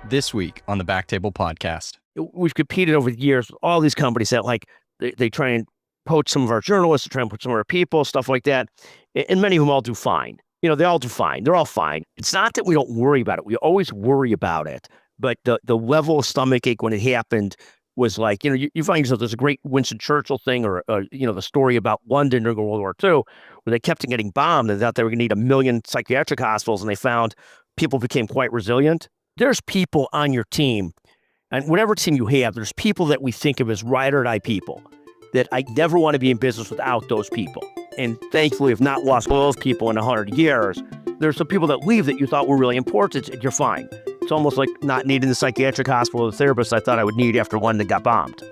This week on the Backtable podcast. We've competed over the years with all these companies that they try and poach some of our journalists, try and poach some of our people, stuff like that. And many of them all do fine. They all do fine. They're all fine. It's not that we don't worry about it. We always worry about it. But the level of stomachache when it happened was like, you find yourself, there's a great Winston Churchill thing or the story about London during World War II, where they kept getting bombed and thought they were going to need 1 million psychiatric hospitals. And they found people became quite resilient. There's people on your team, and whatever team you have, there's people that we think of as ride or die people that I never want to be in business without those people. And thankfully, have not lost all those people in 100 years. There's some people that leave that you thought were really important, and you're fine. It's almost like not needing the psychiatric hospital or the therapist I thought I would need after one that got bombed.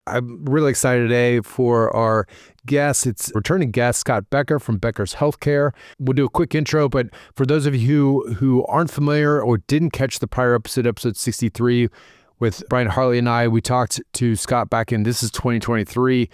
I'm really excited today for our guest. It's returning guest, Scott Becker from Becker's Healthcare. We'll do a quick intro, but for those of you who aren't familiar or didn't catch the prior episode 63 with Brian Hartley and I, we talked to Scott back in, this is 2023.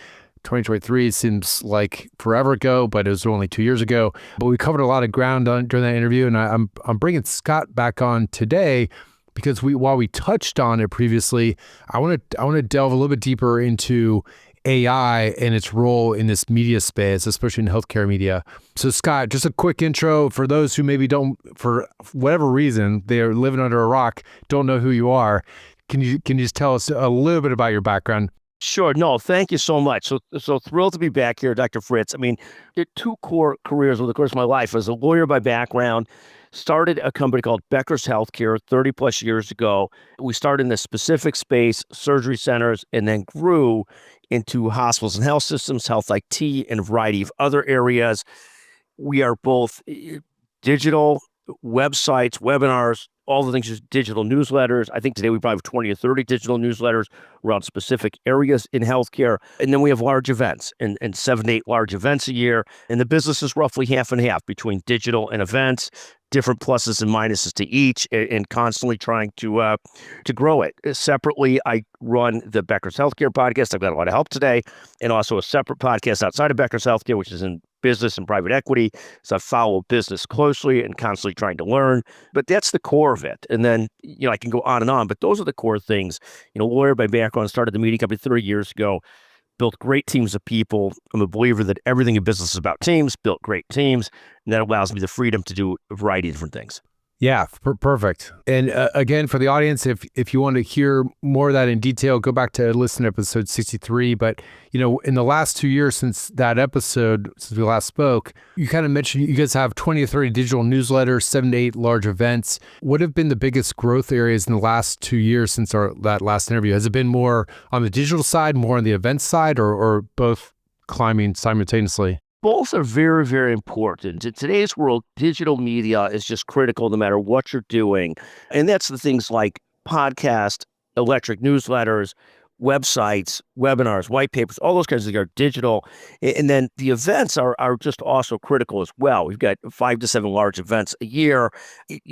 2023 seems like forever ago, but it was only 2 years ago. But we covered a lot of ground during that interview, and I'm bringing Scott back on today because while we touched on it previously, I want to delve a little bit deeper into AI and its role in this media space, especially in healthcare media. So Scott, just a quick intro for those who maybe don't, for whatever reason, they're living under a rock, don't know who you are. Can you just tell us a little bit about your background? Sure. No, thank you so much. So thrilled to be back here, Dr. Fritts. I mean, did two core careers over the course of my life. As a lawyer by background, started a company called Becker's Healthcare 30 plus years ago. We started in the specific space, surgery centers, and then grew into hospitals and health systems, health IT, and a variety of other areas. We are both digital websites, webinars, all the things, just digital newsletters. I think today we probably have 20 or 30 digital newsletters around specific areas in healthcare. And then we have large events and 7 to 8 large events a year. And the business is roughly half and half between digital and events, different pluses and minuses to each, and constantly trying to grow it. Separately, I run the Becker's Healthcare podcast. I've got a lot of help today, and also a separate podcast outside of Becker's Healthcare, which is in business and private equity. So I follow business closely and constantly trying to learn, but that's the core of it. And then, I can go on and on, but those are the core things. Lawyer by background, started the media company 30 years ago, built great teams of people. I'm a believer that everything in business is about teams, built great teams, and that allows me the freedom to do a variety of different things. Yeah, perfect. And again, for the audience, if you want to hear more of that in detail, go back to listen to episode 63. But, in the last 2 years since that episode, since we last spoke, you kind of mentioned you guys have 20 to 30 digital newsletters, 7 to 8 large events. What have been the biggest growth areas in the last 2 years since that last interview? Has it been more on the digital side, more on the event side, or both climbing simultaneously? Both are very, very important. In today's world, digital media is just critical no matter what you're doing. And that's the things like podcast, electric newsletters, websites, webinars, white papers, all those kinds of things are digital. And then the events are just also critical as well. We've got 5 to 7 large events a year.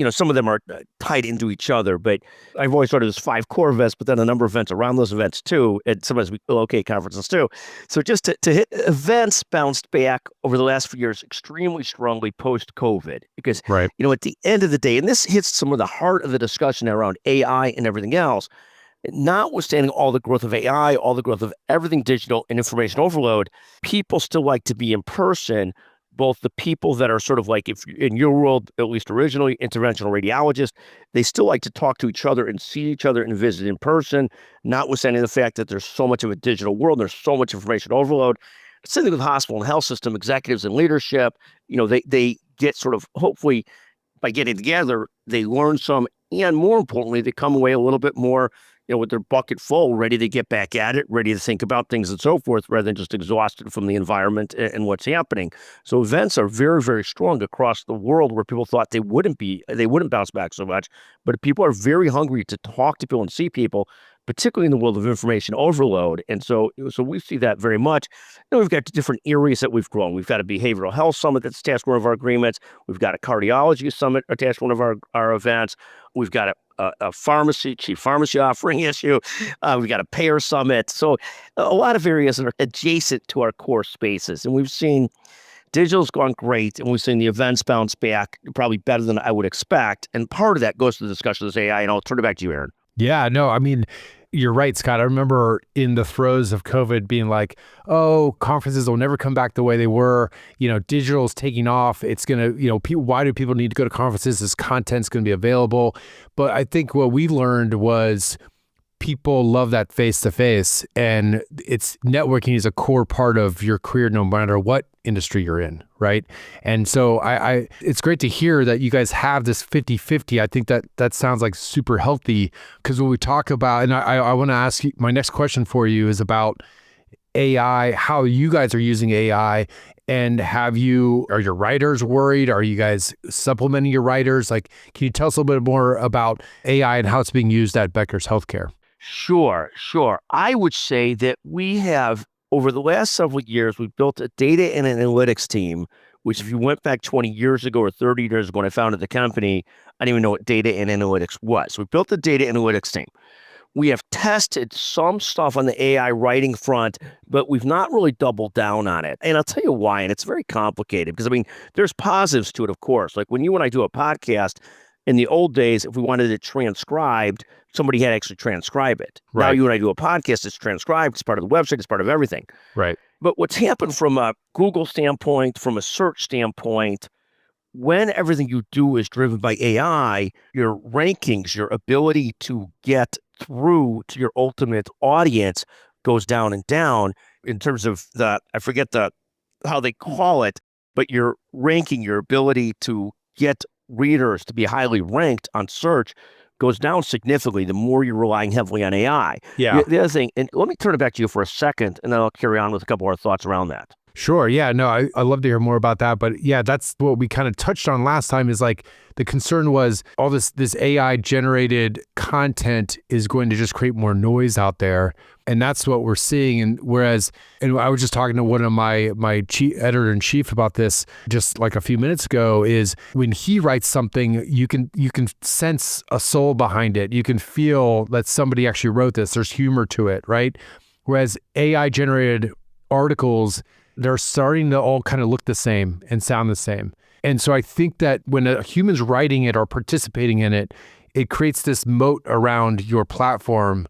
Some of them are tied into each other, but I've always thought of as 5 core events, but then a number of events around those events too. And sometimes we locate conferences too. So just to hit events bounced back over the last few years extremely strongly post-COVID because, right. At the end of the day, and this hits some of the heart of the discussion around AI and everything else, notwithstanding all the growth of AI, all the growth of everything digital and information overload, people still like to be in person, both the people that are sort of like, if in your world, at least originally, interventional radiologists, they still like to talk to each other and see each other and visit in person, notwithstanding the fact that there's so much of a digital world, and there's so much information overload. Same thing with hospital and health system executives and leadership. They get sort of, hopefully, by getting together, they learn some, and more importantly, they come away a little bit more with their bucket full, ready to get back at it, ready to think about things and so forth, rather than just exhausted from the environment and what's happening. So events are very, very strong across the world where people thought they wouldn't bounce back so much, but people are very hungry to talk to people and see people, particularly in the world of information overload. And so we see that very much. We've got different areas that we've grown. We've got a behavioral health summit that's attached to one of our agreements. We've got a cardiology summit attached to one of our events. We've got a pharmacy, chief pharmacy offering issue. We've got a payer summit. So a lot of areas that are adjacent to our core spaces. And we've seen digital's gone great, and we've seen the events bounce back probably better than I would expect. And part of that goes to the discussion of this AI, and I'll turn it back to you, Aaron. Yeah, no, I mean, you're right, Scott. I remember in the throes of COVID being like, oh, conferences will never come back the way they were. Digital's taking off. It's going to, why do people need to go to conferences? This content's going to be available. But I think what we learned was people love that face-to-face, and networking is a core part of your career no matter what industry you're in, right? And so it's great to hear that you guys have this 50-50. I think that sounds like super healthy, because when we talk about, and I want to ask you, my next question for you is about AI, how you guys are using AI, and are your writers worried? Are you guys supplementing your writers? Like, can you tell us a little bit more about AI and how it's being used at Becker's Healthcare? Sure. I would say that we have, over the last several years, we've built a data and analytics team, which if you went back 20 years ago or 30 years ago when I founded the company, I didn't even know what data and analytics was. So we built the data analytics team. We have tested some stuff on the AI writing front, but we've not really doubled down on it. And I'll tell you why, and it's very complicated because, there's positives to it, of course. Like when you and I do a podcast, in the old days, if we wanted it transcribed, somebody had to actually transcribe it. Right. Now you and I do a podcast, it's transcribed, it's part of the website, it's part of everything. Right. But what's happened from a Google standpoint, from a search standpoint, when everything you do is driven by AI, your rankings, your ability to get through to your ultimate audience goes down and down in terms of I forget how they call it, but your ranking, your ability to get readers to be highly ranked on search goes down significantly the more you're relying heavily on AI. Yeah. The other thing, and let me turn it back to you for a second, and then I'll carry on with a couple more thoughts around that. Sure. Yeah, no, I love to hear more about that. But yeah, that's what we kind of touched on last time, is like the concern was all this AI generated content is going to just create more noise out there. And that's what we're seeing. And I was just talking to one of my chief editor-in-chief about this just like a few minutes ago, is when he writes something, you can sense a soul behind it. You can feel that somebody actually wrote this. There's humor to it, right? Whereas AI generated articles, they're starting to all kind of look the same and sound the same. And so I think that when a human's writing it or participating in it, it creates this moat around your platform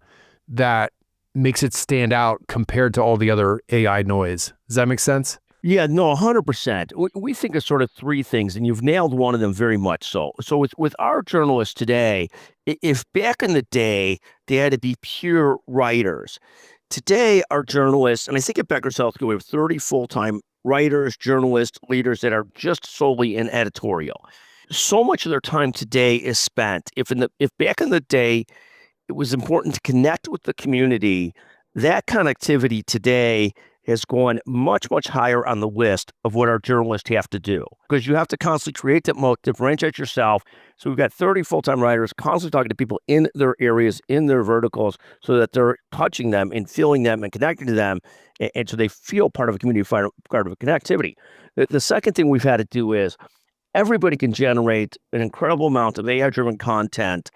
that makes it stand out compared to all the other AI noise. Does that make sense? Yeah, no, 100%. We think of sort of three things, and you've nailed one of them very much so. So with our journalists today, if back in the day, they had to be pure writers, today our journalists, and I think at Becker's Healthcare, we have 30 full-time writers, journalists, leaders that are just solely in editorial. So much of their time today is spent, if back in the day, it was important to connect with the community, that connectivity today has gone much, much higher on the list of what our journalists have to do, because you have to constantly create that moat, differentiate yourself. So we've got 30 full-time writers constantly talking to people in their areas, in their verticals, so that they're touching them and feeling them and connecting to them. And so they feel part of a community, part of a connectivity. The second thing we've had to do is everybody can generate an incredible amount of AI-driven content.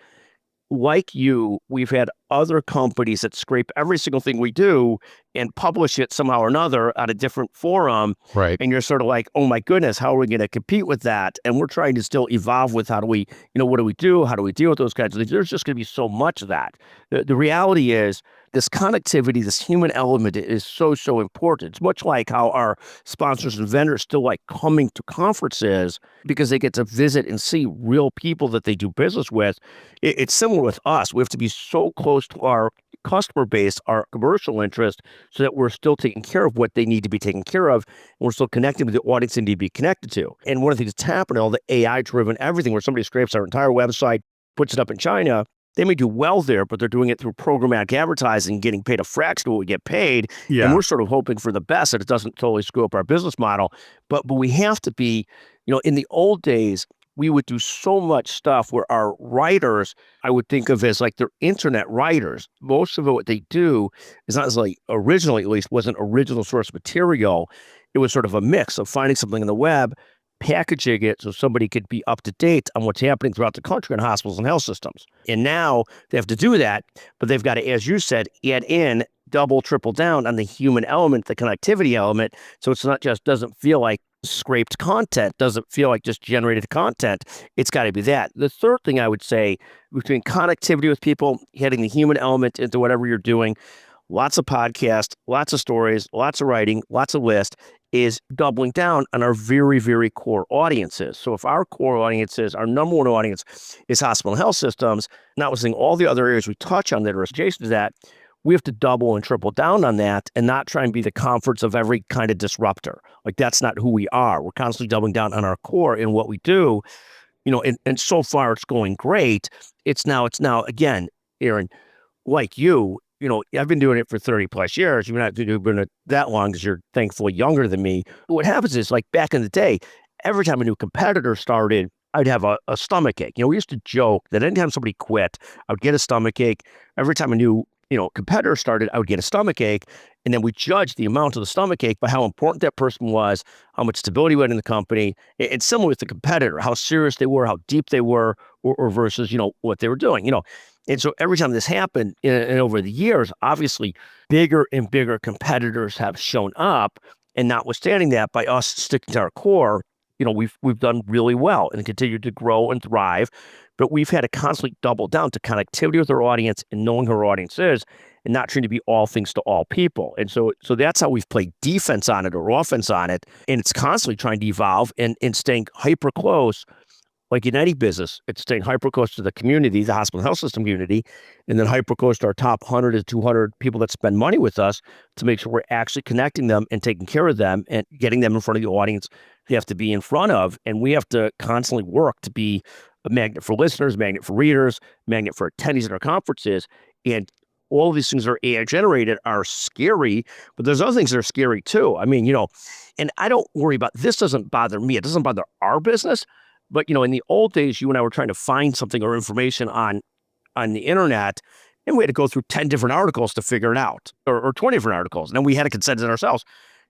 Like you, we've had other companies that scrape every single thing we do and publish it somehow or another at a different forum. Right. And you're sort of like, oh my goodness, how are we going to compete with that? And we're trying to still evolve with what do we do? How do we deal with those kinds of things? There's just going to be so much of that. The reality is this connectivity, this human element is so, so important. It's much like how our sponsors and vendors still like coming to conferences because they get to visit and see real people that they do business with. It's similar with us. We have to be so close to our customer base, our commercial interest, so that we're still taking care of what they need to be taken care of. And we're still connecting with the audience they need to be connected to. And one of the things that's happening, all the AI-driven everything, where somebody scrapes our entire website, puts it up in China, they may do well there, but they're doing it through programmatic advertising, getting paid a fraction of what we get paid. Yeah. And we're sort of hoping for the best, that it doesn't totally screw up our business model. But we have to be, in the old days, we would do so much stuff where our writers, I would think of as like they're internet writers. Most of what they do is not as like originally, at least, wasn't original source material. It was sort of a mix of finding something in the web, packaging it so somebody could be up to date on what's happening throughout the country in hospitals and health systems. And now they have to do that, but they've got to, as you said, add in, double, triple down on the human element, the connectivity element. So it's not just, doesn't feel like scraped content, doesn't feel like just generated content. It's got to be that. The third thing I would say, between connectivity with people, getting the human element into whatever you're doing, lots of podcasts, lots of stories, lots of writing, lots of lists, is doubling down on our very, very core audiences. So if our core audiences, our number one audience is hospital and health systems, notwithstanding all the other areas we touch on that are adjacent to that, we have to double and triple down on that and not try and be the comforts of every kind of disruptor. Like, that's not who we are. We're constantly doubling down on our core in what we do, and so far it's going great. It's now, again, Aaron, like you, I've been doing it for 30 plus years. You're not doing it that long because you're thankfully younger than me. What happens is, like back in the day, every time a new competitor started, I'd have a stomach ache. We used to joke that anytime somebody quit, I would get a stomach ache. Every time a new competitor started, I would get a stomach ache. And then we judged the amount of the stomach ache by how important that person was, how much stability we had in the company. It's similar with the competitor, how serious they were, how deep they were, or versus, what they were doing, And so every time this happened, and over the years, obviously bigger and bigger competitors have shown up. And notwithstanding that, by us sticking to our core, we've done really well and continued to grow and thrive. But we've had to constantly double down to connectivity with our audience and knowing who our audience is, and not trying to be all things to all people. And so that's how we've played defense on it or offense on it. And it's constantly trying to evolve and staying hyper close. Like in any business, it's staying hyper close to the community, the hospital and health system community, and then hyper close to our top 100 to 200 people that spend money with us to make sure we're actually connecting them and taking care of them and getting them in front of the audience they have to be in front of. And we have to constantly work to be a magnet for listeners, magnet for readers, magnet for attendees at our conferences. And all of these things are AI generated, are scary, but there's other things that are scary too. I mean, and I don't worry about, this doesn't bother me. It doesn't bother our business. But, in the old days, you and I were trying to find something or information on the internet, and we had to go through 10 different articles to figure it out, or 20 different articles. And then we had to consent it ourselves.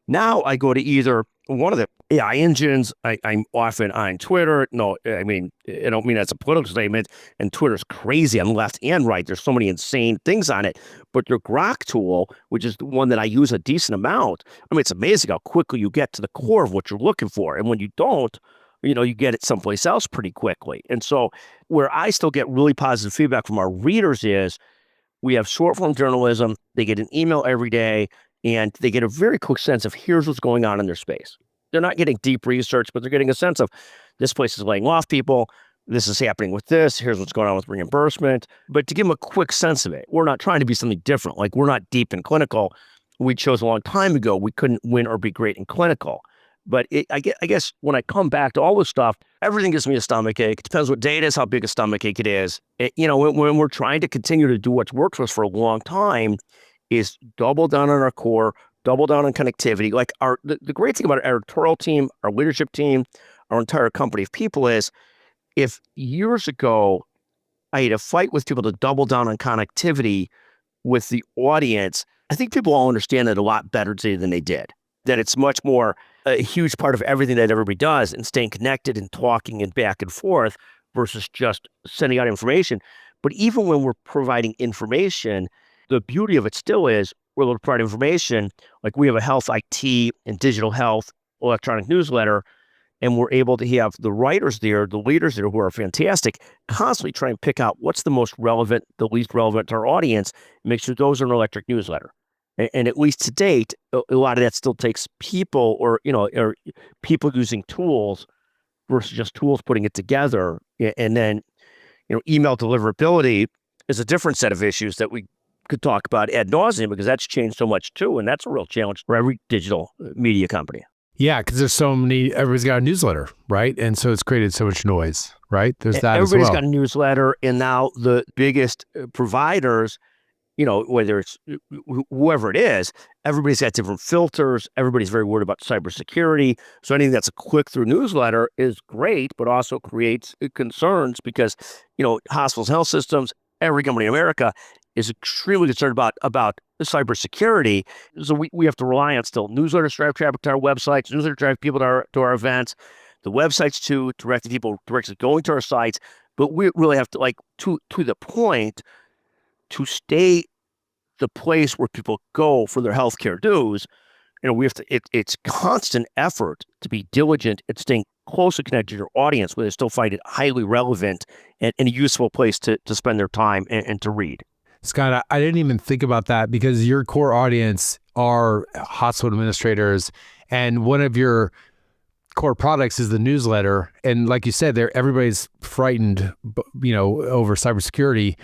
Now I go to either one of the AI engines. I'm often on Twitter. No, I mean, I don't mean that's a political statement, and Twitter's crazy on the left and right. There's so many insane things on it. But your Grok tool, which is the one that I use a decent amount, I mean, it's amazing how quickly you get to the core of what you're looking for. And when you don't, you get it someplace else pretty quickly. And so where I still get really positive feedback from our readers is, we have short form journalism. They get an email every day, and they get a very quick sense of, here's what's going on in their space. They're not getting deep research, but they're getting a sense of, this place is laying off people. This is happening with this. Here's what's going on with reimbursement. But to give them a quick sense of it, we're not trying to be something different. Like, we're not deep in clinical. We chose a long time ago, we couldn't win or be great in clinical. But I guess when I come back to all this stuff, everything gives me a stomach ache. It depends what day it is, how big a stomach ache it is. When we're trying to continue to do what's worked for us for a long time, is double down on our core, double down on connectivity. Like, the great thing about our editorial team, our leadership team, our entire company of people is, if years ago I had to fight with people to double down on connectivity with the audience, I think people all understand it a lot better today than they did. That it's much more a huge part of everything that everybody does, and staying connected and talking and back and forth versus just sending out information. But even when we're providing information, the beauty of it still is, we're able to provide information. Like, we have a health IT and digital health electronic newsletter, and we're able to have the writers there, the leaders there, who are fantastic, constantly try and pick out what's the most relevant, the least relevant to our audience, and make sure those are an electric newsletter. And at least to date, a lot of that still takes people, or people using tools versus just tools putting it together. And then, email deliverability is a different set of issues that we could talk about ad nauseum, because that's changed so much too. And that's a real challenge for every digital media company. Yeah, because there's so many, everybody's got a newsletter, right? And so it's created so much noise, right? There's that as well. Everybody's got a newsletter, and now the biggest providers, whether it's whoever it is, everybody's got different filters. Everybody's very worried about cybersecurity. So anything that's a click-through newsletter is great, but also creates concerns, because, hospitals, health systems, every company in America is extremely concerned about cybersecurity. So we have to rely on still newsletters to drive traffic to our websites, newsletters to drive people to our events, the websites too, directing people directly going to our sites. But we really have to, like, to the point, to stay the place where people go for their healthcare dues. We have to, it's constant effort to be diligent at staying closely connected to your audience where they still find it highly relevant and a useful place to spend their time and to read. Scott, I didn't even think about that because your core audience are hospital administrators, and one of your core products is the newsletter. And like you said, everybody's frightened, over cybersecurity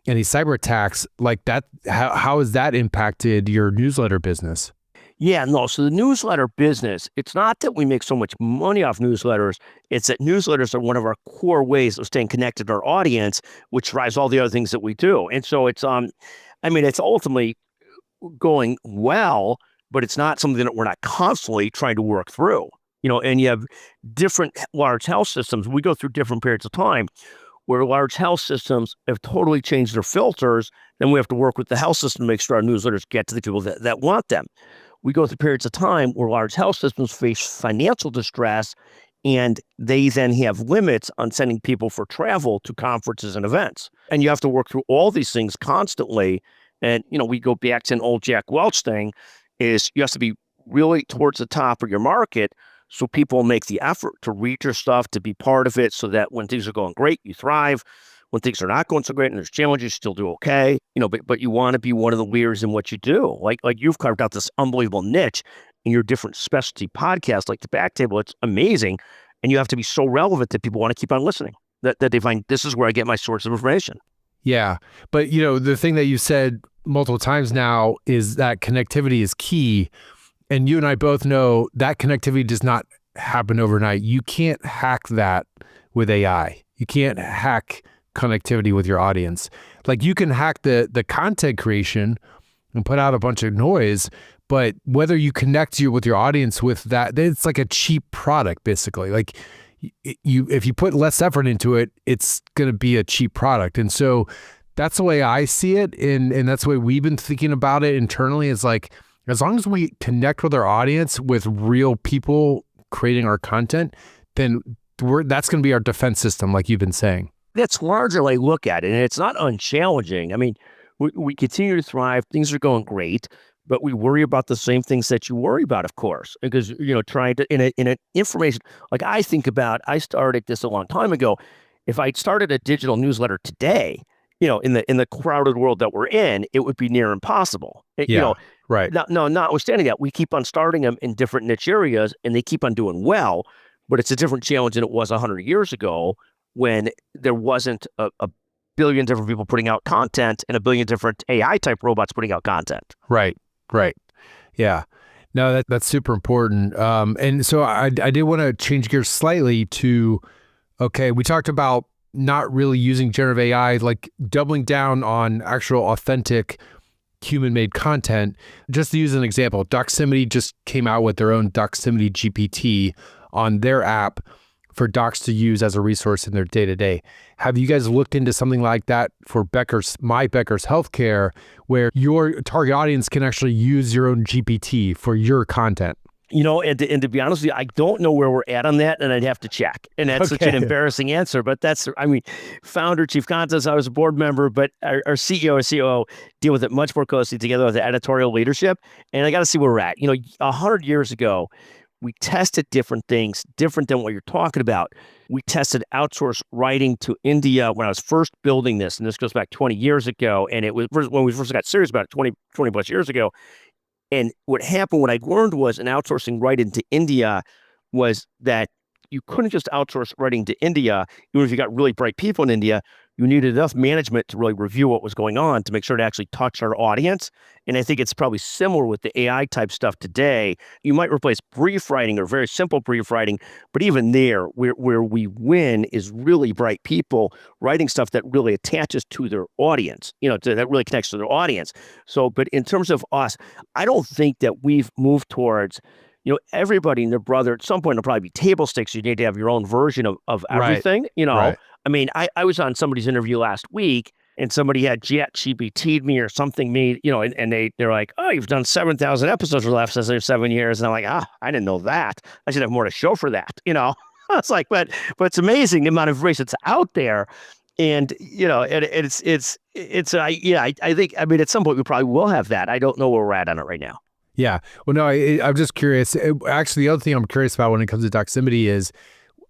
and these cyber attacks like that. How has that impacted your newsletter business? Yeah, no. So the newsletter business, it's not that we make so much money off newsletters. It's that newsletters are one of our core ways of staying connected to our audience, which drives all the other things that we do. And so it's, it's ultimately going well, but it's not something that we're not constantly trying to work through. And you have different large health systems. We go through different periods of time where large health systems have totally changed their filters. Then we have to work with the health system to make sure our newsletters get to the people that want them. We go through periods of time where large health systems face financial distress, and they then have limits on sending people for travel to conferences and events. And you have to work through all these things constantly. And, we go back to an old Jack Welch thing, is you have to be really towards the top of your market so people make the effort to read your stuff, to be part of it, so that when things are going great, you thrive. When things are not going so great and there's challenges, you still do okay. But you want to be one of the leaders in what you do. Like you've carved out this unbelievable niche in your different specialty podcasts, like the Backtable. It's amazing. And you have to be so relevant that people want to keep on listening, that they find this is where I get my source of information. Yeah. But, the thing that you said multiple times now is that connectivity is key. And you and I both know that connectivity does not happen overnight. You can't hack that with AI. You can't hack connectivity with your audience. Like you can hack the content creation and put out a bunch of noise, but whether you connect with your audience with that, it's like a cheap product, basically. Like if you put less effort into it, it's going to be a cheap product. And so that's the way I see it. And that's the way we've been thinking about it internally, is like, as long as we connect with our audience with real people creating our content, then that's going to be our defense system, like you've been saying. That's largely I look at it, and it's not unchallenging. We continue to thrive. Things are going great, but we worry about the same things that you worry about, of course, because, trying to, in an information, like I started this a long time ago. If I started a digital newsletter today, in the crowded world that we're in, it would be near impossible. Right. Notwithstanding that, we keep on starting them in different niche areas, and they keep on doing well, but it's a different challenge than it was 100 years ago, when there wasn't a billion different people putting out content and a billion different AI type robots putting out content. Right. Yeah. No, that's super important. And so I did want to change gears slightly to, okay, we talked about not really using generative AI, like doubling down on actual authentic human-made content. Just to use an example, Doximity just came out with their own Doximity GPT on their app for docs to use as a resource in their day-to-day. Have you guys looked into something like that for Becker's Healthcare, where your target audience can actually use your own GPT for your content? And to be honest with you, I don't know where we're at on that, and I'd have to check. And that's such an embarrassing answer, but founder, chief content, I was a board member, but our CEO or COO deal with it much more closely together with the editorial leadership. And I got to see where we're at. 100 years ago, we tested different things, different than what you're talking about. We tested outsourced writing to India when I was first building this, and this goes back 20 years ago. And it was when we first got serious about it 20 plus years ago. And what happened, what I learned was an outsourcing writing to India was that you couldn't just outsource writing to India. Even if you got really bright people in India, you needed enough management to really review what was going on to make sure to actually touch our audience. And I think it's probably similar with the AI type stuff today. You might replace brief writing or very simple brief writing, but even there, where we win is really bright people writing stuff that really attaches to their audience, that really connects to their audience. So, but in terms of us, I don't think that we've moved towards, everybody and their brother, at some point, it'll probably be table stakes. You need to have your oin version of everything, Right. I was on somebody's interview last week, and somebody had ChatGPT'd me or something and they're like, oh, you've done 7,000 episodes for the last 7 years. And I'm like, I didn't know that. I should have more to show for that, It's like, but it's amazing the amount of information that's out there. And, I think, I mean, at some point we probably will have that. I don't know where we're at on it right now. Yeah. Well, no, I'm just curious. Actually, the other thing I'm curious about when it comes to Doximity is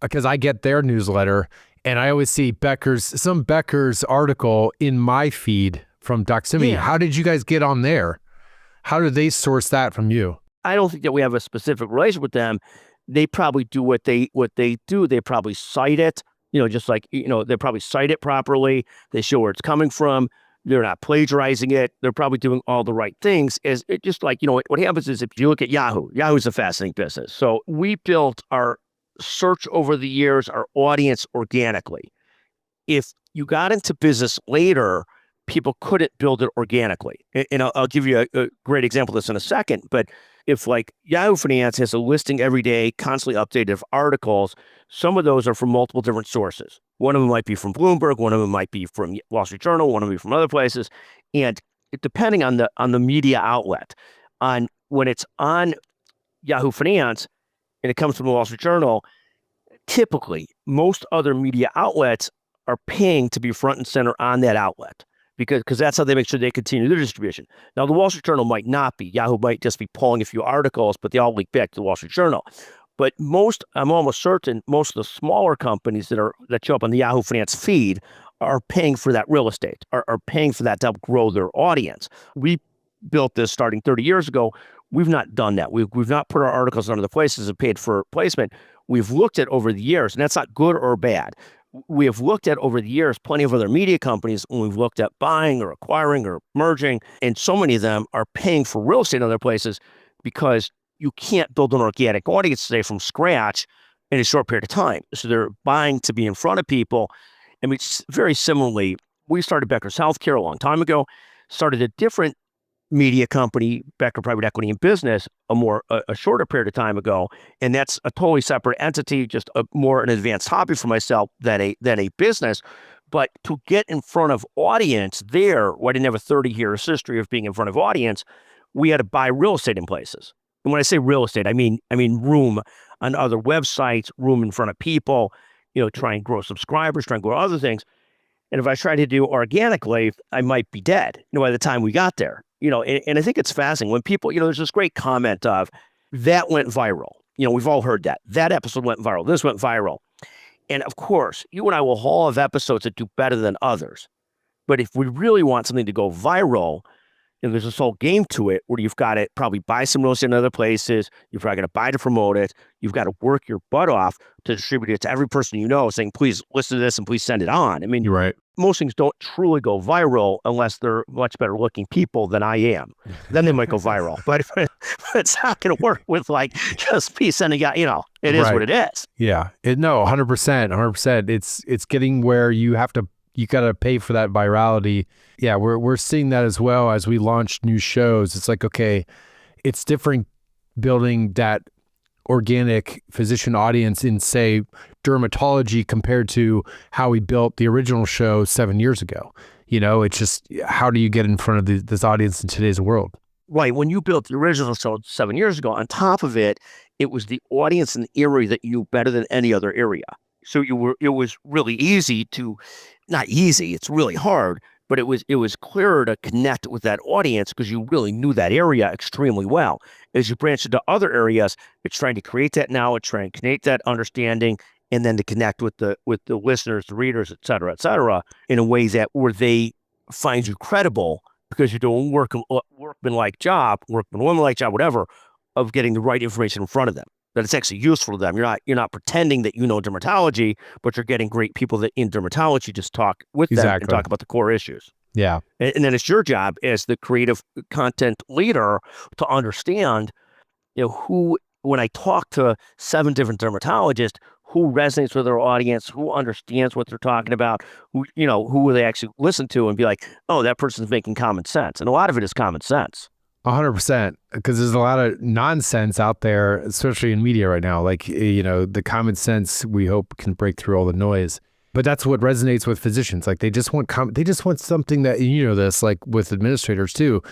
because I get their newsletter and I always see some Becker's article in my feed from Doximity. Yeah. How did you guys get on there? How did they source that from you? I don't think that we have a specific relation with them. They probably do what they do. They probably cite it, just like, they probably cite it properly. They show where it's coming from. They're not plagiarizing it. They're probably doing all the right things. Just like, what happens is if you look at Yahoo's a fascinating business. So we built our search over the years, our audience organically. If you got into business later, people couldn't build it organically. And I'll give you a great example of this in a second. But if like Yahoo Finance has a listing every day, constantly updated of articles, some of those are from multiple different sources. One of them might be from Bloomberg, one of them might be from Wall Street Journal, one of them from other places. And depending on the media outlet, when it's on Yahoo Finance and it comes from the Wall Street Journal, typically most other media outlets are paying to be front and center on that outlet. Because that's how they make sure they continue their distribution. Now, the Wall Street Journal might not be. Yahoo might just be pulling a few articles, but they all link back to the Wall Street Journal. But I'm almost certain most of the smaller companies that show up on the Yahoo Finance feed are paying for that real estate, are paying for that to help grow their audience. We built this starting 30 years ago. We've not done that. We've not put our articles under the places and paid for placement. We've looked at over the years, and that's not good or bad. We have looked at over the years plenty of other media companies when we've looked at buying or acquiring or merging, and so many of them are paying for real estate in other places because you can't build an organic audience today from scratch in a short period of time. So they're buying to be in front of people. I mean, very similarly, we started Becker's Healthcare a long time ago, started a different media company, Becker Private Equity and Business, a shorter period of time ago, and that's a totally separate entity, just more an advanced hobby for myself than a business. But to get in front of audience there, I didn't have a 30 years history of being in front of audience. We had to buy real estate in places, and when I say real estate, I mean room on other websites, room in front of people. Try and grow subscribers, try and grow other things. And if I tried to do organically, I might be dead. By the time we got there. And I think it's fascinating when people, there's this great comment of that went viral. We've all heard that episode went viral. This went viral. And of course, you and I will all have episodes that do better than others. But if we really want something to go viral, there's this whole game to it where you've got to probably buy some real estate in other places. You're probably going to buy to promote it. You've got to work your butt off to distribute it to every person you know, saying, please listen to this and please send it on. I mean, You're right. Most things don't truly go viral unless they're much better looking people than I am. Then they might go viral. But it's not going to work with like just me sending out, it is what it is. Yeah. 100%. It's getting where you got to pay for that virality. Yeah, we're seeing that as well as we launch new shows. It's like, okay, it's different building that organic physician audience in, say, dermatology compared to how we built the original show 7 years ago. It's just, how do you get in front of this audience in today's world? Right. When you built the original show 7 years ago, on top of it, it was the audience in the area that you knew better than any other area. So it was really easy to, not easy, it's really hard, but it was clearer to connect with that audience because you really knew that area extremely well. As you branch into other areas, it's trying to create that knowledge, trying to create that understanding, and then to connect with the listeners, the readers, et cetera, in a way that where they find you credible because you're doing workman-like job, woman-like job, whatever, of getting the right information in front of them. That it's actually useful to them. You're not pretending that you know dermatology, but you're getting great people that in dermatology just talk with them and talk about the core issues. Yeah. And then it's your job as the creative content leader to understand, who, when I talk to 7 different dermatologists, who resonates with their audience, who understands what they're talking about, who will they actually listen to and be like, oh, that person's making common sense. And a lot of it is common sense. 100%, because there's a lot of nonsense out there, especially in media right now. Like, the common sense we hope can break through all the noise. But that's what resonates with physicians. Like, they just want something that, this, like with administrators too,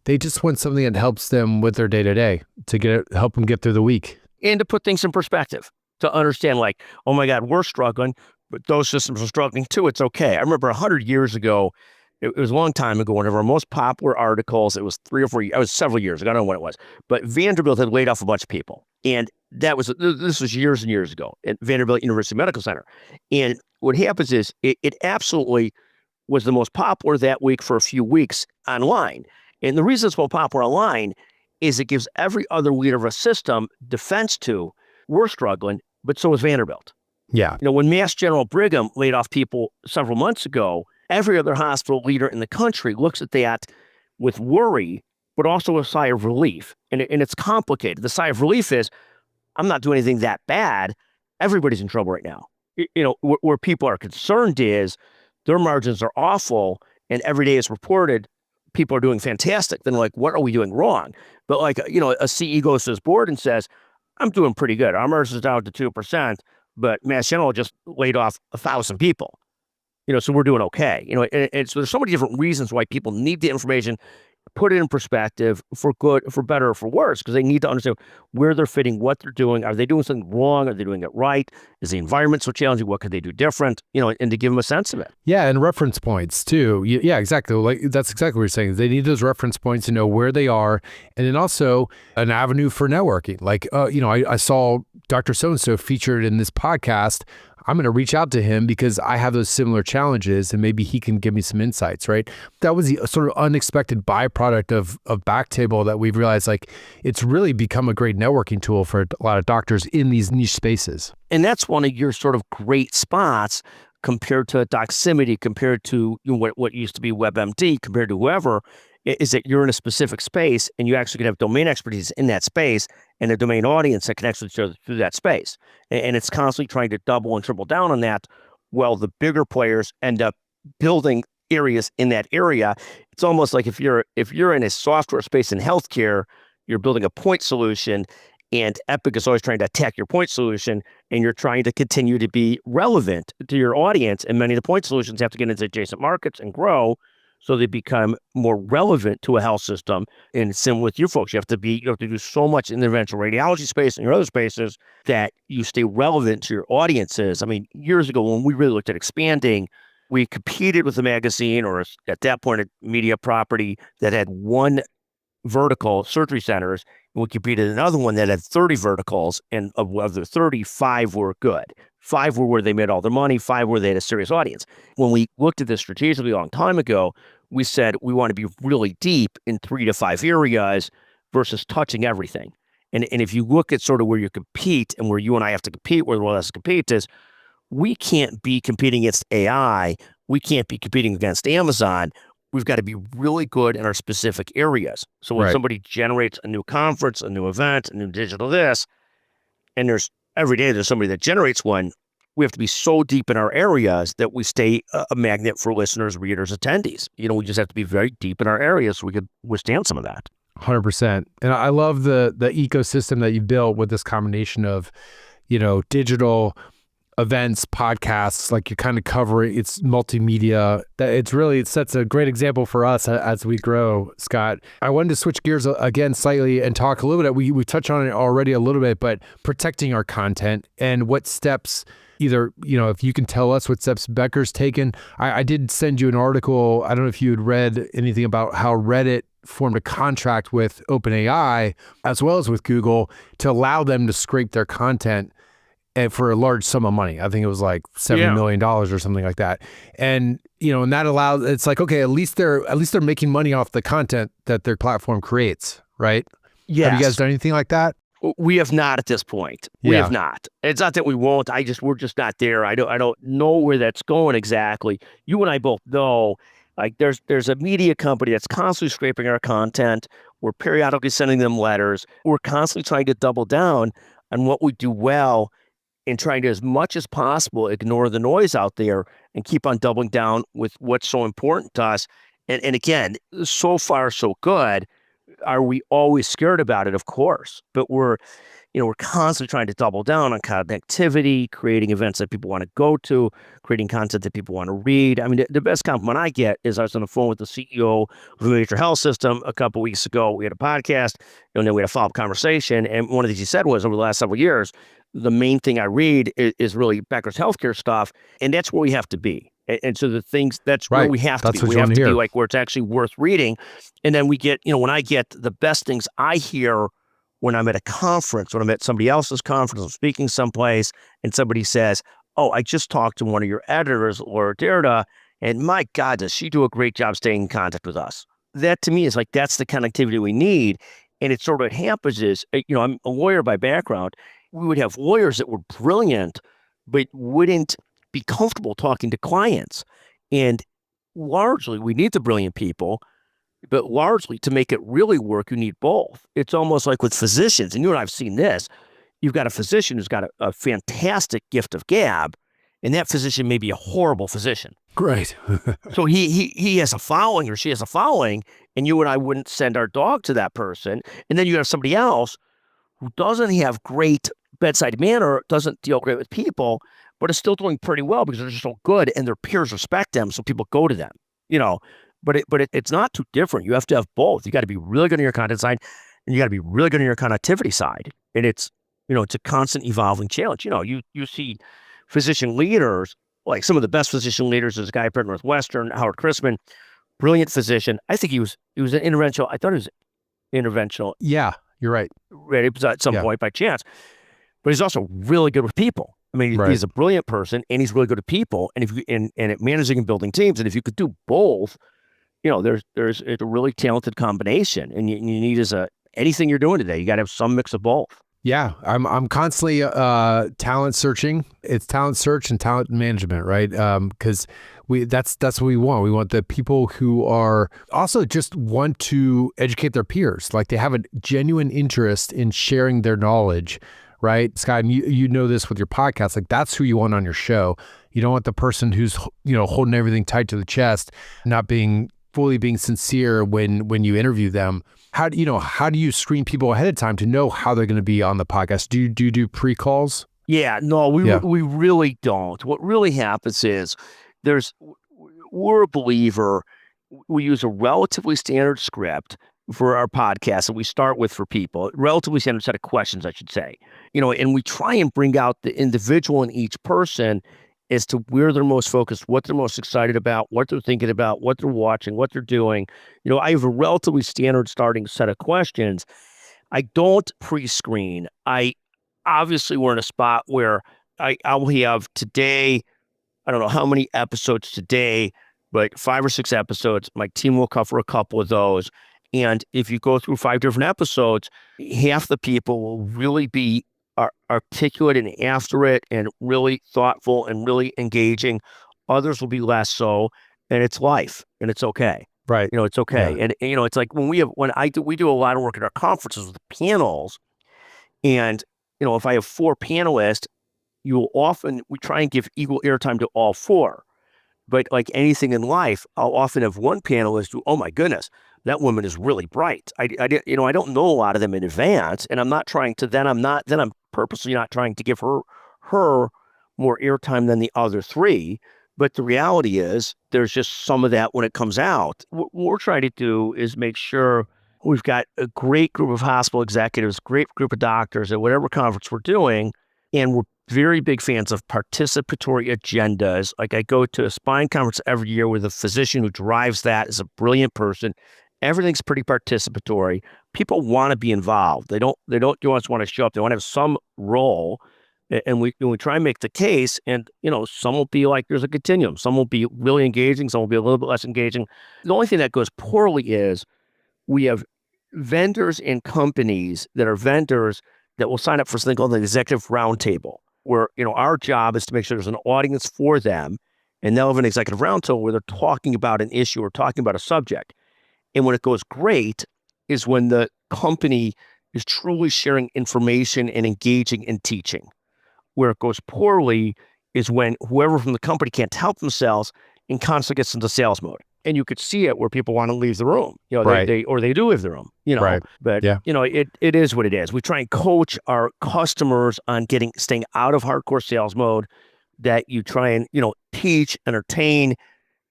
they just want something that helps them with their day-to-day to help them get through the week. And to put things in perspective, to understand like, oh my God, we're struggling, but those systems are struggling too. It's okay. I remember 100 years ago, it was a long time ago, one of our most popular articles, it was 3 or 4, it was several years ago, I don't know when it was, but Vanderbilt had laid off a bunch of people. And this was years and years ago at Vanderbilt University Medical Center. And what happens is it absolutely was the most popular that week for a few weeks online. And the reason it's more popular online is it gives every other leader of a system defense to, we're struggling, but so is Vanderbilt. Yeah. When Mass General Brigham laid off people several months ago, every other hospital leader in the country looks at that with worry, but also a sigh of relief. And it's complicated. The sigh of relief is, I'm not doing anything that bad. Everybody's in trouble right now. Where people are concerned is their margins are awful, and every day it's reported people are doing fantastic. Then like, what are we doing wrong? But like, a CEO goes to his board and says, I'm doing pretty good. Our margins are down to 2%, but Mass General just laid off 1,000 people. So we're doing okay. And so there's so many different reasons why people need the information, put it in perspective for good, for better, or for worse, because they need to understand where they're fitting, what they're doing. Are they doing something wrong? Are they doing it right? Is the environment so challenging? What could they do different? And to give them a sense of it. Yeah, and reference points too. Yeah, exactly. Like that's exactly what you're saying. They need those reference points to know where they are, and then also an avenue for networking. Like, I saw Dr. So-and-so featured in this podcast. I'm going to reach out to him because I have those similar challenges and maybe he can give me some insights, right? That was the sort of unexpected byproduct of Backtable that we've realized, like, it's really become a great networking tool for a lot of doctors in these niche spaces. And that's one of your sort of great spots compared to Doximity, compared to what used to be WebMD, compared to whoever, is that you're in a specific space and you actually can have domain expertise in that space and a domain audience that connects with each other through that space. And it's constantly trying to double and triple down on that. Well, the bigger players end up building areas in that area. It's almost like if you're in a software space in healthcare, you're building a point solution, and Epic is always trying to attack your point solution, and you're trying to continue to be relevant to your audience. And many of the point solutions have to get into adjacent markets and grow, so they become more relevant to a health system. And same with you folks, you have to do so much in the interventional radiology space and your other spaces that you stay relevant to your audiences. I mean, years ago when we really looked at expanding, we competed with a magazine, or at that point a media property that had one vertical, surgery centers, and we competed another one that had 30 verticals, and of the 30, 5 were good. 5 were where they made all their money, 5 where they had a serious audience. When we looked at this strategically a long time ago, we said we want to be really deep in 3 to 5 areas versus touching everything. And if you look at sort of where you compete and where you and I have to compete, where the world has to compete is, we can't be competing against AI. We can't be competing against Amazon. We've got to be really good in our specific areas. So when somebody generates a new conference, a new event, a new digital this, and every day there's somebody that generates one, we have to be so deep in our areas that we stay a magnet for listeners, readers, attendees. We just have to be very deep in our areas so we could withstand some of that. 100%. And I love the ecosystem that you built with this combination of, digital events, podcasts, like you kind of cover it. It's multimedia. It sets a great example for us as we grow, Scott. I wanted to switch gears again slightly and talk a little bit. We touched on it already a little bit, but protecting our content and what steps, either, if you can tell us what steps Becker's taken. I did send you an article. I don't know if you had read anything about how Reddit formed a contract with OpenAI as well as with Google to allow them to scrape their content and for a large sum of money. I think it was like $70 million or something like that. And, and that allows, it's like, okay, at least they're making money off the content that their platform creates, right? Yes. Have you guys done anything like that? We have not at this point. We have not. It's not that we won't. We're just not there. I don't know where that's going exactly. You and I both know, like there's a media company that's constantly scraping our content. We're periodically sending them letters. We're constantly trying to double down on what we do well, and trying to, as much as possible, ignore the noise out there and keep on doubling down with what's so important to us. And again, so far so good. Are we always scared about it? Of course, but we're constantly trying to double down on connectivity, creating events that people want to go to, creating content that people want to read. I mean, the best compliment I get is I was on the phone with the CEO of a major health system a couple of weeks ago. We had a podcast, and then we had a follow-up conversation. And one of the things he said was, over the last several years, the main thing I read is really Becker's healthcare stuff, and that's where we have to be. And so the things, that's where Right. we have to That's be. what We you have want to to be hear. like where it's actually worth reading. And then we get, when I get the best things I hear when I'm at a conference, when I'm at somebody else's conference, I'm speaking someplace, and somebody says, "Oh, I just talked to one of your editors, Laura Derrida, and my God, does she do a great job staying in contact with us?" That to me is like, that's the connectivity we need. And it sort of happens is, I'm a lawyer by background. We would have lawyers that were brilliant, but wouldn't be comfortable talking to clients. And largely, we need the brilliant people, but largely to make it really work, you need both. It's almost like with physicians, and you and I have seen this. You've got a physician who's got a fantastic gift of gab, and that physician may be a horrible physician. Great. So he has a following, or she has a following, and you and I wouldn't send our dog to that person. And then you have somebody else who doesn't have great bedside manner, doesn't deal great with people, but is still doing pretty well because they're just so good and their peers respect them, so people go to them. It's not too different. You have to have both. You got to be really good on your content side, and you got to be really good on your connectivity side. And it's a constant evolving challenge. You see physician leaders, like some of the best physician leaders is a guy at Northwestern, Howard Chrisman, brilliant physician. I think he was an interventional. I thought he was interventional. Yeah, you're right. Right, at some point by chance, but he's also really good with people. I mean, Right. he's a brilliant person, and he's really good at people. And if you and at managing and building teams, and if you could do both, there's a really talented combination. And you need anything you're doing today, you got to have some mix of both. Yeah, I'm constantly talent searching. It's talent search and talent management, right? Because that's what we want. We want the people who are also just want to educate their peers. Like they have a genuine interest in sharing their knowledge, right? Scott, and you know this with your podcast. Like that's who you want on your show. You don't want the person who's holding everything tight to the chest, not fully being sincere when you interview them. How do you screen people ahead of time to know how they're going to be on the podcast? Do you do pre-calls? Yeah, no, we really don't. What really happens is we're a believer. We use a relatively standard script for our podcast that we start with for people, relatively standard set of questions, I should say. And we try and bring out the individual in each person as to where they're most focused, what they're most excited about, what they're thinking about, what they're watching, what they're doing. I have a relatively standard starting set of questions. I don't pre-screen. Obviously we're in a spot where I will have today, I don't know how many episodes today, but 5 or 6 episodes. My team will cover a couple of those. And if you go through 5 different episodes, half the people will really be articulate and after it and really thoughtful and really engaging. Others will be less so, and it's life, and it's okay. Right. It's okay. Yeah. And it's like we do a lot of work at our conferences with panels, and if I have 4 panelists, we try and give equal airtime to all 4. But like anything in life, I'll often have one panelist who, oh my goodness, that woman is really bright. I don't know a lot of them in advance, and I'm purposely not trying to give her more airtime than the other 3. But the reality is there's just some of that when it comes out. What we're trying to do is make sure we've got a great group of hospital executives, great group of doctors at whatever conference we're doing, and we're very big fans of participatory agendas. Like I go to a spine conference every year with a physician who drives that, is a brilliant person. Everything's pretty participatory. People want to be involved. They don't just want to show up. They want to have some role. And we try and make the case, and some will be like there's a continuum. Some will be really engaging. Some will be a little bit less engaging. The only thing that goes poorly is we have vendors and companies that are vendors that will sign up for something called the executive roundtable, where our job is to make sure there's an audience for them, and they'll have an executive roundtable where they're talking about an issue or talking about a subject. And when it goes great is when the company is truly sharing information and engaging and teaching. Where it goes poorly is when whoever from the company can't help themselves and constantly gets into sales mode. And you could see it where people want to leave the room, Right. they do leave the room, Right. but Yeah. it is what it is. We try and coach our customers on staying out of hardcore sales mode, that you try and, teach, entertain,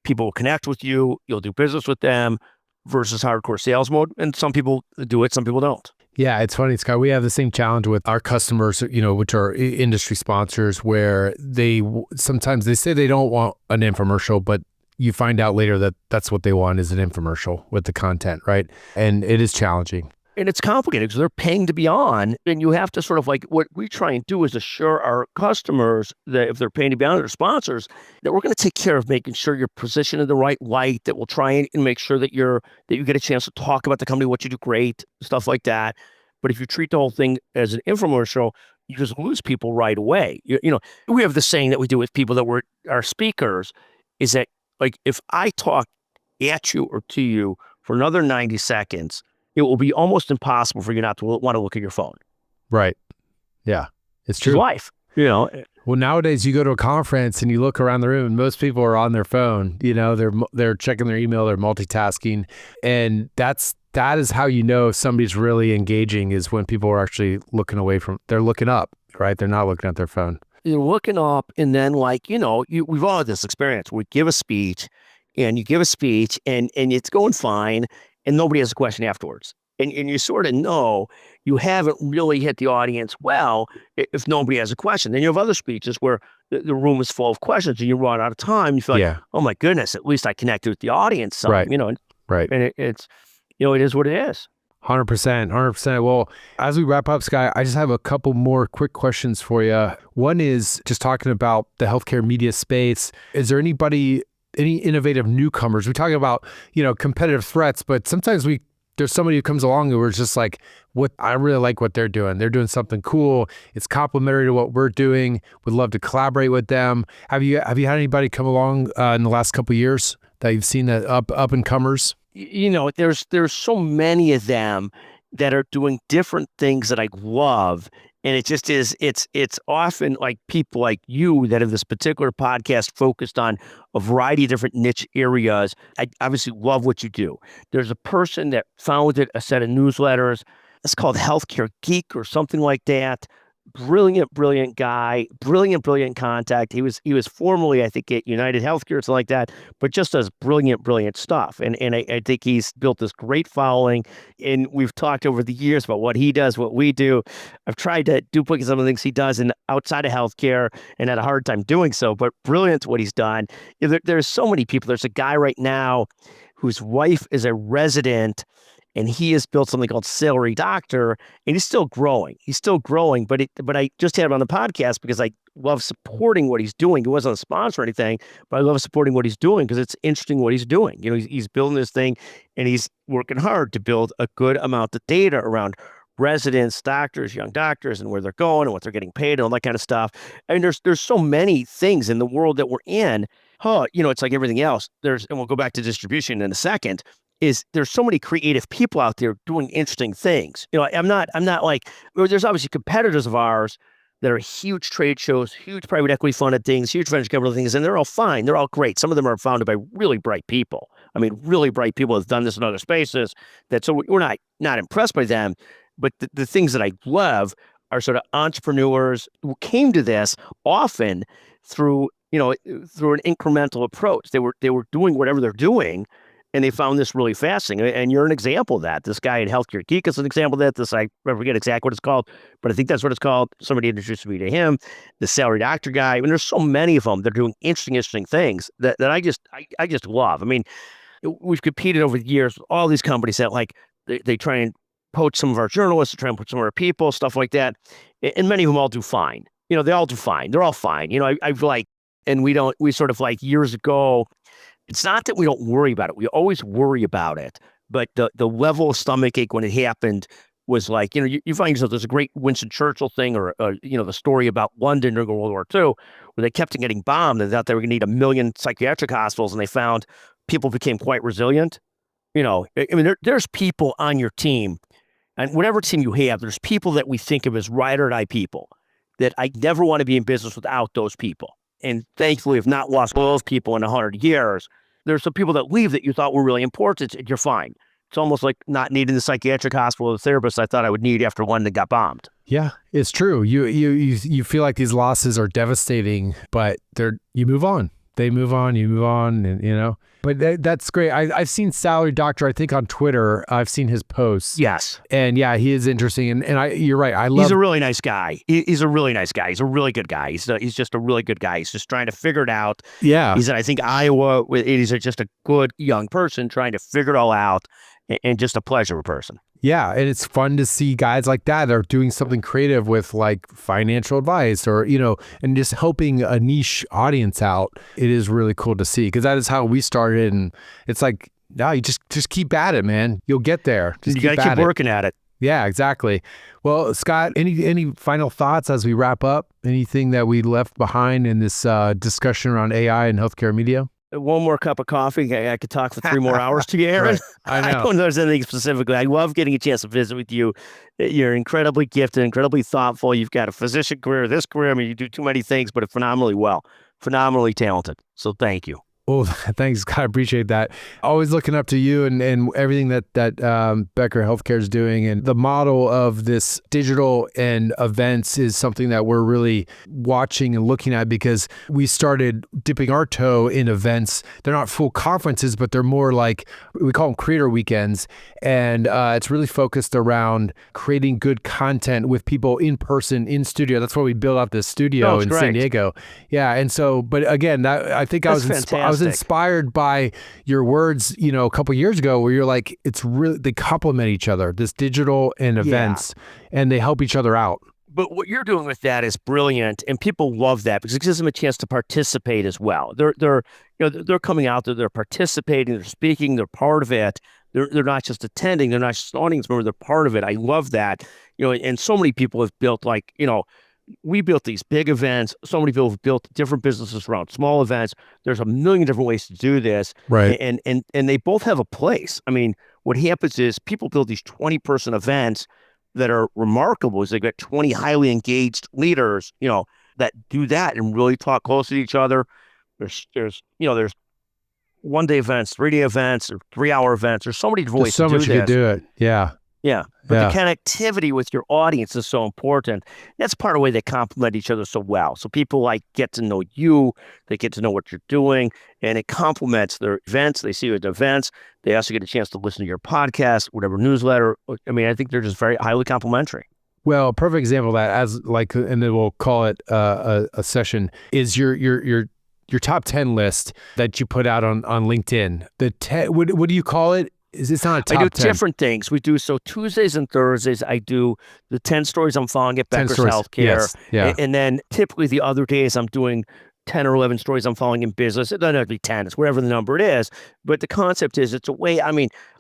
people will connect with you, you'll do business with them, versus hardcore sales mode. And some people do it, some people don't. Yeah, it's funny, Scott. We have the same challenge with our customers, which are industry sponsors, where sometimes they say they don't want an infomercial, but you find out later that that's what they want is an infomercial with the content, right? And it is challenging. And it's complicated because they're paying to be on, and you have to sort of what we try and do is assure our customers that if they're paying to be on, their sponsors, that we're going to take care of making sure you're positioned in the right light, that we'll try and make sure that you get a chance to talk about the company, what you do great, stuff like that. But if you treat the whole thing as an infomercial, you just lose people right away. We have the saying that we do with people that were our speakers is that like if I talk at you or to you for another 90 seconds, it will be almost impossible for you not to want to look at your phone. Right. Yeah, it's true. It's life, Well, nowadays you go to a conference and you look around the room and most people are on their phone. They're checking their email, they're multitasking, and that is how you know somebody's really engaging is when people are actually they're looking up, right? They're not looking at their phone. You're looking up, and then we've all had this experience. We give a speech, and you give a speech, and it's going fine. And nobody has a question afterwards. And you sort of know you haven't really hit the audience well if nobody has a question. Then you have other speeches where the room is full of questions and you run out of time. You feel like, oh my goodness, at least I connected with the audience some, right. Right. And it's it is what it is. 100%. Well, as we wrap up, Scott, I just have a couple more quick questions for you. One is just talking about the healthcare media space. Is there any innovative newcomers? We're talking about, competitive threats, but sometimes there's somebody who comes along who is just like, I really like what they're doing. They're doing something cool. It's complementary to what we're doing. Would love to collaborate with them. Have you had anybody come along in the last couple of years that you've seen that up and comers? There's so many of them that are doing different things that I love. And it just is, it's often like people like you that have this particular podcast focused on a variety of different niche areas. I obviously love what you do. There's a person that founded a set of newsletters. It's called Healthcare Geek or something like that. Brilliant guy, brilliant contact. He was formerly, I think, at United Healthcare or something like that, but just does brilliant stuff. And I think he's built this great following. And we've talked over the years about what he does, what we do. I've tried to duplicate some of the things he does outside of healthcare and had a hard time doing so, but brilliant what he's done. There's so many people. There's a guy right now whose wife is a resident, and he has built something called Salary Doctor, and he's still growing. But I just had him on the podcast because I love supporting what he's doing. He wasn't a sponsor or anything, but I love supporting what he's doing because it's interesting what he's doing. He's building this thing, and he's working hard to build a good amount of data around residents, doctors, young doctors, and where they're going and what they're getting paid and all that kind of stuff. I mean, there's so many things in the world that we're in. It's like everything else. And we'll go back to distribution in a second. There's so many creative people out there doing interesting things. I'm not like, there's obviously competitors of ours that are huge trade shows, huge private equity funded things, huge venture capital things, and they're all fine. They're all great. Some of them are founded by really bright people. I mean, really bright people have done this in other spaces. So we're not impressed by them. But the things that I love are sort of entrepreneurs who came to this often through an incremental approach. They were doing whatever they're doing, and they found this really fascinating. And you're an example of that. This guy at Healthcare Geek is an example of that. I forget exactly what it's called, but I think that's what it's called. Somebody introduced me to him, the Salary Doctor guy. I mean, there's so many of them that are doing interesting things that I just love. I mean, we've competed over the years with all these companies that they try and poach some of our journalists, try and poach some of our people, stuff like that. And many of them all do fine. They all do fine. They're all fine. We sort of like years ago, it's not that we don't worry about it. We always worry about it. But the level of stomachache when it happened was like, you find yourself, there's a great Winston Churchill thing or the story about London during World War II, where they kept getting bombed and thought they were going to need 1 million psychiatric hospitals, and they found people became quite resilient. I mean, there's people on your team, and whatever team you have, there's people that we think of as ride or die people that I never want to be in business without those people. And thankfully, have not lost all those people in 100 years. There's some people that leave that you thought were really important, and you're fine. It's almost like not needing the psychiatric hospital or the therapist I thought I would need after one that got bombed. Yeah, it's true. You feel like these losses are devastating, but you move on. They move on, you move on, and But that's great. I've seen Salary Doctor, I think on Twitter. I've seen his posts. Yes. And yeah, he is interesting. And you're right. He's a really nice guy. He's a really nice guy. He's a really good guy. He's just a really good guy. He's just trying to figure it out. Yeah. He's in, I think, Iowa. He's just a good young person trying to figure it all out, and just a pleasure person. Yeah, and it's fun to see guys like that are doing something creative with like financial advice or, and just helping a niche audience out. It is really cool to see because that is how we started. And it's like, no, you just keep at it, man. You'll get there. You got to keep working at it. Yeah, exactly. Well, Scott, any final thoughts as we wrap up? Anything that we left behind in this discussion around AI and healthcare media? One more cup of coffee. I could talk for 3 more hours to you, Aaron. Right. I know. I don't know if there's anything specifically. I love getting a chance to visit with you. You're incredibly gifted, incredibly thoughtful. You've got a physician career, this career. I mean, you do too many things, but phenomenally well, phenomenally talented. So thank you. Well, thanks, Scott. I appreciate that. Always looking up to you and everything that Becker Healthcare is doing. And the model of this digital and events is something that we're really watching and looking at because we started dipping our toe in events. They're not full conferences, but they're more like, we call them creator weekends. And it's really focused around creating good content with people in person, in studio. That's why we built out this studio in San Diego. Yeah. And so, but again, I think I was inspired by your words, a couple of years ago where you're like, it's really, they complement each other, this digital and events, and they help each other out. But what you're doing with that is brilliant, and people love that because it gives them a chance to participate as well. They're coming out there, they're participating, they're speaking, they're part of it. They're not just attending, they're not just an audience member, they're part of it. I love that. And so many people have built we built these big events. So many people have built different businesses around small events. There's a million different ways to do this. Right. And they both have a place. I mean, what happens is people build these 20-person events that are remarkable. Is they get 20 highly engaged leaders, that do that and really talk close to each other. There's 1-day events, 3-day events, or 3-hour events. There's so many different ways to do this. There's so much you could do it. Yeah. Yeah. But the connectivity with your audience is so important. That's part of the way they complement each other so well. So people get to know you, they get to know what you're doing, and it complements their events. They see you at events. They also get a chance to listen to your podcast, whatever newsletter. I mean, I think they're just very highly complementary. Well, a perfect example of that, and then we'll call it a session, is your top 10 list that you put out on LinkedIn. What do you call it? It's not a top 10. I do different things. We do, so Tuesdays and Thursdays, I do the 10 stories I'm following at Becker's Healthcare. Yes. Yeah. And then typically the other days I'm doing 10 or 11 stories I'm following in business. It doesn't have to be 10. It's whatever the number it is. But the concept is it's a way,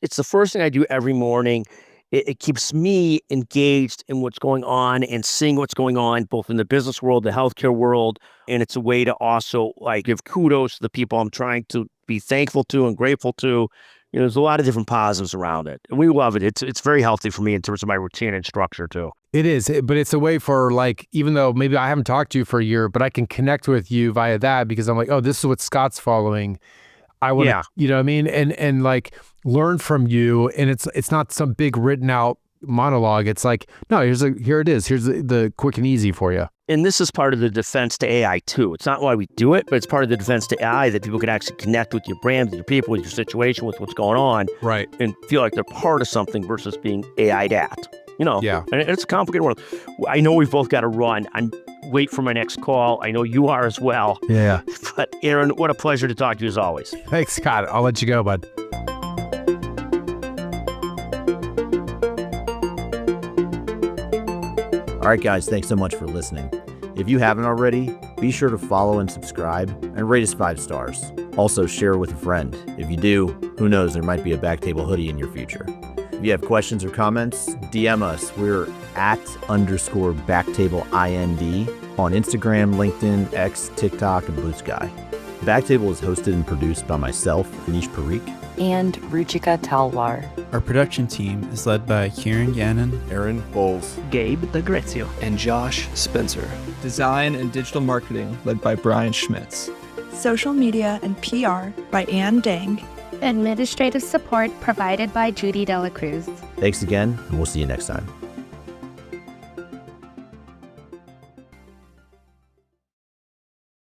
it's the first thing I do every morning. It keeps me engaged in what's going on and seeing what's going on both in the business world, the healthcare world. And it's a way to also give kudos to the people I'm trying to be thankful to and grateful to. There's a lot of different positives around it. And we love it. It's very healthy for me in terms of my routine and structure too. It is, but it's a way for even though maybe I haven't talked to you for a year, but I can connect with you via that because I'm like, oh, this is what Scott's following. I want to, you know what I mean? And learn from you. And it's not some big written out monologue. It's like, no, here it is. Here's the quick and easy for you. And this is part of the defense to AI too. It's not why we do it, but it's part of the defense to AI that people can actually connect with your brand, with your people, with your situation, with what's going on. Right. And feel like they're part of something versus being AI'd at. Yeah. And it's a complicated world. I know we've both got to run. I'm wait for my next call. I know you are as well. Yeah. But Aaron, what a pleasure to talk to you as always. Thanks, Scott. I'll let you go, bud. All right, guys, thanks so much for listening. If you haven't already, be sure to follow and subscribe and rate us 5 stars. Also, share with a friend. If you do, who knows, there might be a Backtable hoodie in your future. If you have questions or comments, DM us. We're @_BacktableIND on Instagram, LinkedIn, X, TikTok, and Blue Sky. Backtable is hosted and produced by myself, Anish Parikh, and Ruchika Talwar. Our production team is led by Kieran Gannon, Aaron Bowles, Gabe DeGrazio, and Josh Spencer. Design and digital marketing led by Brian Schmitz. Social media and PR by Ann Dang. Administrative support provided by Judy Dela Cruz. Thanks again, and we'll see you next time.